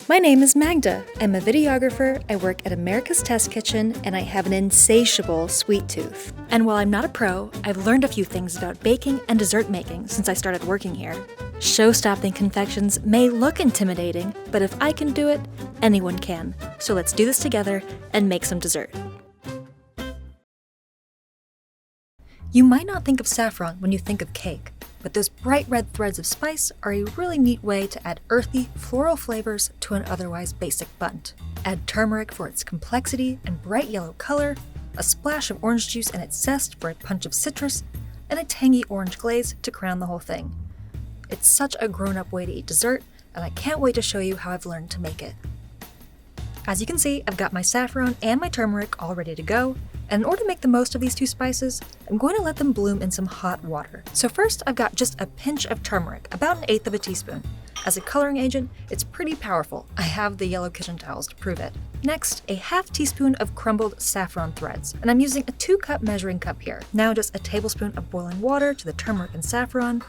My name is Magda. I'm a videographer, I work at America's Test Kitchen, and I have an insatiable sweet tooth. And while I'm not a pro, I've learned a few things about baking and dessert making since I started working here. Show-stopping confections may look intimidating, but if I can do it, anyone can. So let's do this together and make some dessert. You might not think of saffron when you think of cake, but those bright red threads of spice are a really neat way to add earthy, floral flavors to an otherwise basic bundt. Add turmeric for its complexity and bright yellow color, a splash of orange juice and its zest for a punch of citrus, and a tangy orange glaze to crown the whole thing. It's such a grown-up way to eat dessert, and I can't wait to show you how I've learned to make it. As you can see, I've got my saffron and my turmeric all ready to go, and in order to make the most of these two spices, I'm going to let them bloom in some hot water. So first, I've got just a pinch of turmeric, about 1/8 of a teaspoon. As a coloring agent, it's pretty powerful. I have the yellow kitchen towels to prove it. Next, a 1/2 teaspoon of crumbled saffron threads, and I'm using a 2-cup measuring cup here. Now just a tablespoon of boiling water to the turmeric and saffron.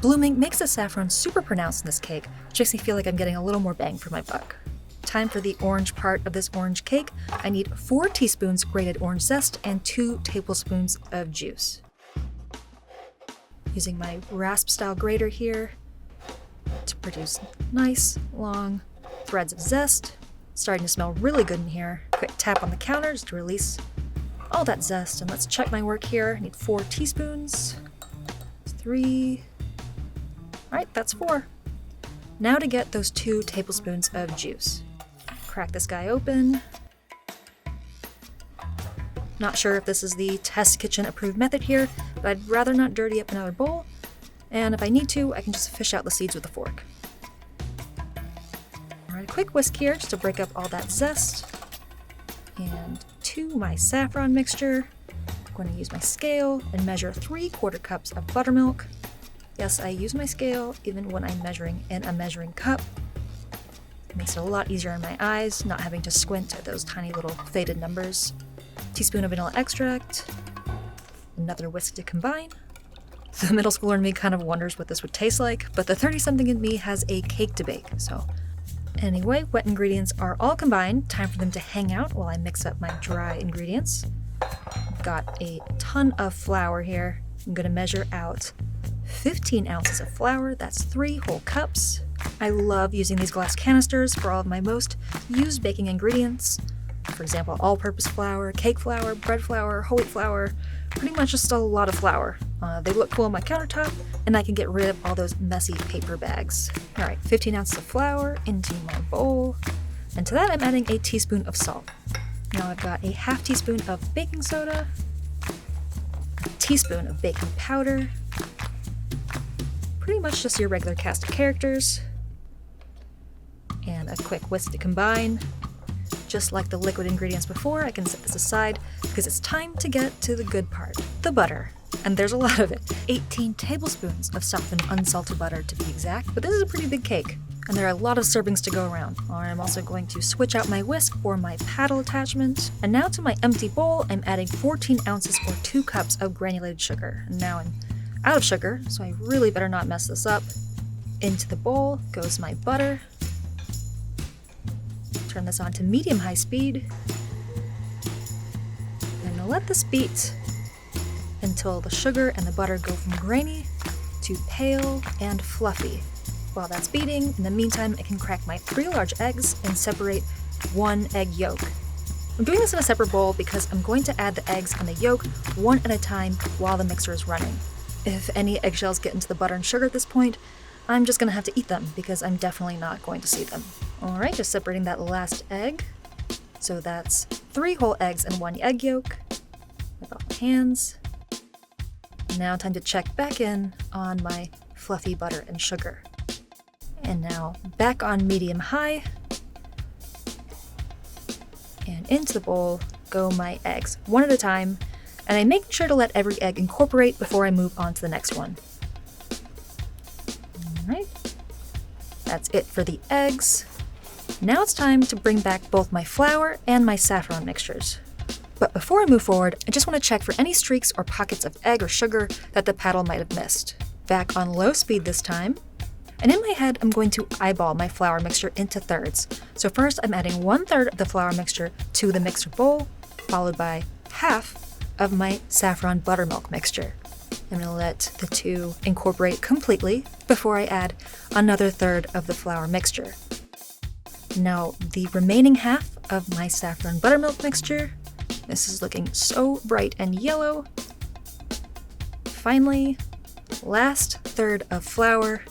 Blooming makes the saffron super pronounced in this cake, which makes me feel like I'm getting a little more bang for my buck. Time for the orange part of this orange cake. I need 4 teaspoons grated orange zest and 2 tablespoons of juice. Using my rasp style grater here to produce nice long threads of zest. Starting to smell really good in here. Quick tap on the counter just to release all that zest, and let's check my work here. I need 4 teaspoons, 3, all right, that's 4. Now to get those 2 tablespoons of juice. Crack this guy open. Not sure if this is the test kitchen approved method here, but I'd rather not dirty up another bowl. And if I need to, I can just fish out the seeds with a fork. All right, a quick whisk here just to break up all that zest. And to my saffron mixture, I'm going to use my scale and measure 3/4 cups of buttermilk. Yes, I use my scale even when I'm measuring in a measuring cup. It makes it a lot easier on my eyes, not having to squint at those tiny little faded numbers. Teaspoon of vanilla extract. Another whisk to combine. The middle schooler in me kind of wonders what this would taste like, but the 30-something in me has a cake to bake, so. Anyway, wet ingredients are all combined. Time for them to hang out while I mix up my dry ingredients. I've got a ton of flour here. I'm gonna measure out 15 ounces of flour, that's 3 whole cups. I love using these glass canisters for all of my most used baking ingredients. For example, all-purpose flour, cake flour, bread flour, whole wheat flour, pretty much just a lot of flour. They look cool on my countertop, and I can get rid of all those messy paper bags. All right, 15 ounces of flour into my bowl. And to that, I'm adding a teaspoon of salt. Now I've got a 1/2 teaspoon of baking soda, a teaspoon of baking powder, pretty much just your regular cast of characters, and a quick whisk to combine. Just like the liquid ingredients before, I can set this aside because it's time to get to the good part, the butter. And there's a lot of it. 18 tablespoons of softened unsalted butter to be exact, but this is a pretty big cake, and there are a lot of servings to go around. I'm also going to switch out my whisk for my paddle attachment. And now to my empty bowl, I'm adding 14 ounces or 2 cups of granulated sugar. And now I'm out of sugar, so I really better not mess this up. Into the bowl goes my butter. Turn this on to medium-high speed. And I'll let this beat until the sugar and the butter go from grainy to pale and fluffy. While that's beating, in the meantime, I can crack my 3 large eggs and separate 1 egg yolk. I'm doing this in a separate bowl because I'm going to add the eggs and the yolk one at a time while the mixer is running. If any eggshells get into the butter and sugar at this point, I'm just gonna have to eat them because I'm definitely not going to see them. All right, just separating that last egg. So that's 3 whole eggs and 1 egg yolk. Wipe off my hands. Now time to check back in on my fluffy butter and sugar. And now back on medium-high. And into the bowl go my eggs, one at a time. And I make sure to let every egg incorporate before I move on to the next one. All right, that's it for the eggs. Now it's time to bring back both my flour and my saffron mixtures. But before I move forward, I just want to check for any streaks or pockets of egg or sugar that the paddle might have missed. Back on low speed this time. And in my head, I'm going to eyeball my flour mixture into thirds. So first, I'm adding 1/3 of the flour mixture to the mixer bowl, followed by half of my saffron buttermilk mixture. I'm going to let the two incorporate completely before I add another third of the flour mixture. Now, the remaining half of my saffron buttermilk mixture, this is looking so bright and yellow. Finally, last third of flour.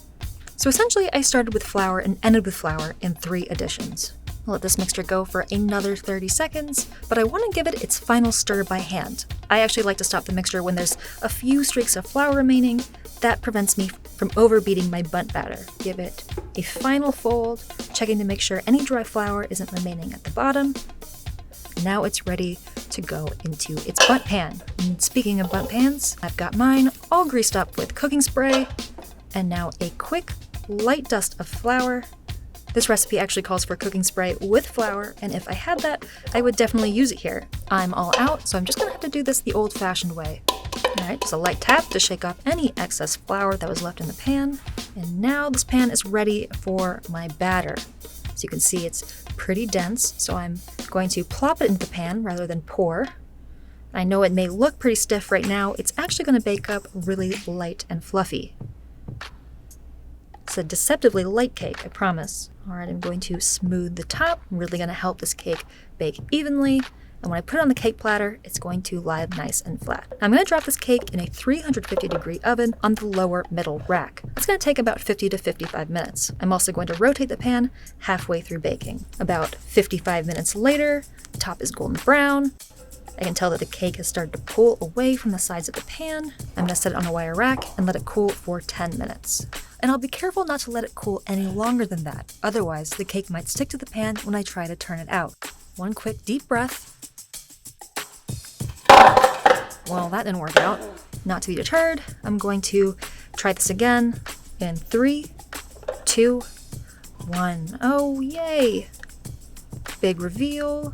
So essentially, I started with flour and ended with flour in 3 additions. I'll let this mixture go for another 30 seconds, but I want to give it its final stir by hand. I actually like to stop the mixture when there's a few streaks of flour remaining. That prevents me from overbeating my bundt batter. Give it a final fold, checking to make sure any dry flour isn't remaining at the bottom. Now it's ready to go into its bundt pan. And speaking of bundt pans, I've got mine all greased up with cooking spray, and now a quick, light dust of flour. This recipe actually calls for cooking spray with flour, and if I had that, I would definitely use it here. I'm all out, so I'm just gonna have to do this the old-fashioned way. Alright, just a light tap to shake off any excess flour that was left in the pan. And now this pan is ready for my batter. As you can see, it's pretty dense, so I'm going to plop it into the pan rather than pour. I know it may look pretty stiff right now. It's actually going to bake up really light and fluffy. It's a deceptively light cake, I promise. Alright, I'm going to smooth the top. I'm really going to help this cake bake evenly. And when I put it on the cake platter, it's going to lie nice and flat. I'm going to drop this cake in a 350-degree oven on the lower middle rack. It's going to take about 50 to 55 minutes. I'm also going to rotate the pan halfway through baking. About 55 minutes later, the top is golden brown. I can tell that the cake has started to pull away from the sides of the pan. I'm going to set it on a wire rack and let it cool for 10 minutes. And I'll be careful not to let it cool any longer than that. Otherwise, the cake might stick to the pan when I try to turn it out. One quick deep breath. Well, that didn't work out. Not to be deterred, I'm going to try this again in 3, 2, 1. Oh, yay! Big reveal.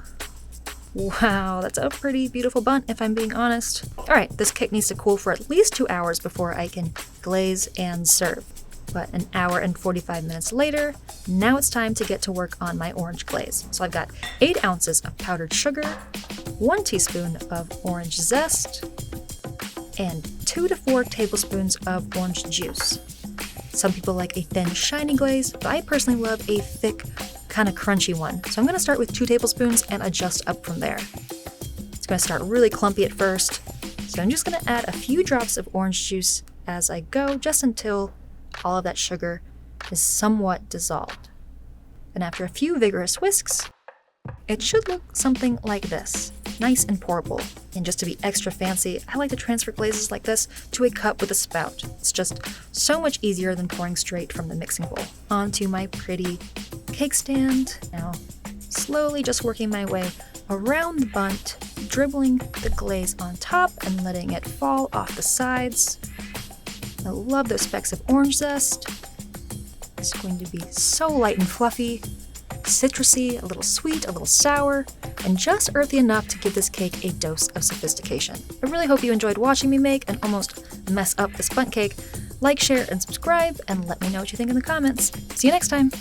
Wow, that's a pretty beautiful bundt if I'm being honest. Alright, this cake needs to cool for at least 2 hours before I can glaze and serve. But an hour and 45 minutes later, now it's time to get to work on my orange glaze. So I've got 8 ounces of powdered sugar, 1 teaspoon of orange zest, and 2 to 4 tablespoons of orange juice. Some people like a thin, shiny glaze, but I personally love a thick, kind of crunchy one. So I'm going to start with 2 tablespoons and adjust up from there. It's going to start really clumpy at first, so I'm just going to add a few drops of orange juice as I go, just until all of that sugar is somewhat dissolved. And after a few vigorous whisks, it should look something like this, nice and pourable. And just to be extra fancy, I like to transfer glazes like this to a cup with a spout. It's just so much easier than pouring straight from the mixing bowl. Onto my pretty cake stand. Now, slowly just working my way around the bundt, dribbling the glaze on top and letting it fall off the sides. I love those specks of orange zest. It's going to be so light and fluffy, citrusy, a little sweet, a little sour, and just earthy enough to give this cake a dose of sophistication. I really hope you enjoyed watching me make and almost mess up this bundt cake. Like, share, and subscribe, and let me know what you think in the comments. See you next time!